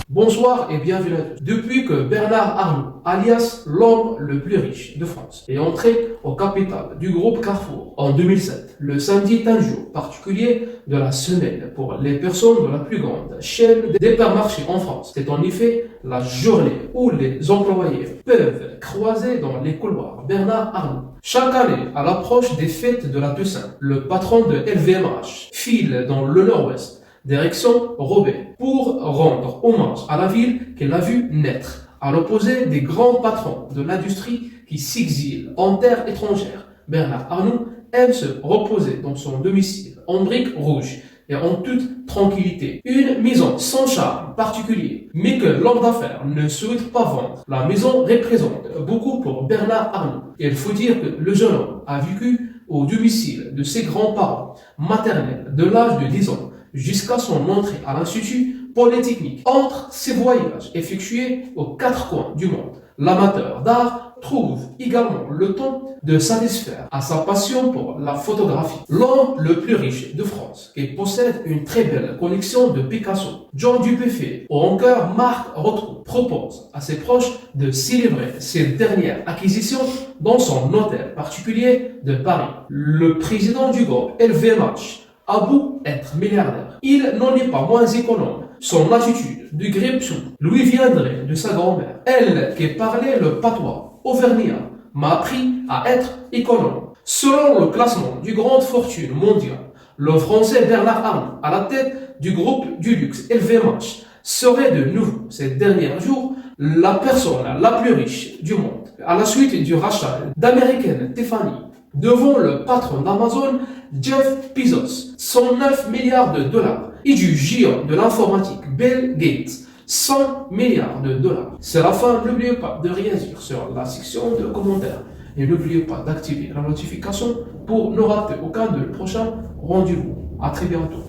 Bonsoir et bienvenue à tous. Depuis que Bernard Arnault, alias l'homme le plus riche de France, est entré au capital du groupe Carrefour en 2007, le samedi est un jour particulier de la semaine pour les personnes de la plus grande chaîne d'hypermarchés en France. C'est en effet la journée où les employés peuvent croiser dans les couloirs Bernard Arnault. Chaque année, à l'approche des fêtes de la Toussaint, le patron de LVMH file dans le nord-ouest, direction Roubaix, pour rendre hommage à la ville qu'il a vue naître, à l'opposé des grands patrons de l'industrie qui s'exilent en terre étrangère. Bernard Arnault aime se reposer dans son domicile en briques rouges et en toute tranquillité. Une maison sans charme particulier, mais que l'homme d'affaires ne souhaite pas vendre. La maison représente beaucoup pour Bernard Arnault. Il faut dire que le jeune homme a vécu au domicile de ses grands-parents maternels de l'âge de 10 ans jusqu'à son entrée à l'Institut Polytechnique. Entre ses voyages effectués aux quatre coins du monde, l'amateur d'art trouve également le temps de satisfaire à sa passion pour la photographie. L'homme le plus riche de France, qui possède une très belle collection de Picasso, John Dubuffet ou encore Marc Rothko, propose à ses proches de célébrer ses dernières acquisitions dans son hôtel particulier de Paris. Le président du groupe LVMH a beau être milliardaire, il n'en est pas moins économe. Son attitude de grippe lui viendrait de sa grand-mère. Elle, qui parlait le patois auvergnat, m'a appris à être économe. Selon le classement du grande fortune mondiale, le français Bernard Arnault, à la tête du groupe du luxe LVMH, serait de nouveau, ces derniers jours, la personne la plus riche du monde. À la suite du rachat d'américaine Tiffany, devant le patron d'Amazon, Jeff Bezos, 109 milliards de dollars, et du géant de l'informatique, Bill Gates, 100 milliards de dollars. C'est la fin, n'oubliez pas de réagir sur la section de commentaires. Et n'oubliez pas d'activer la notification pour ne rater aucun de prochains rendez-vous. À très bientôt.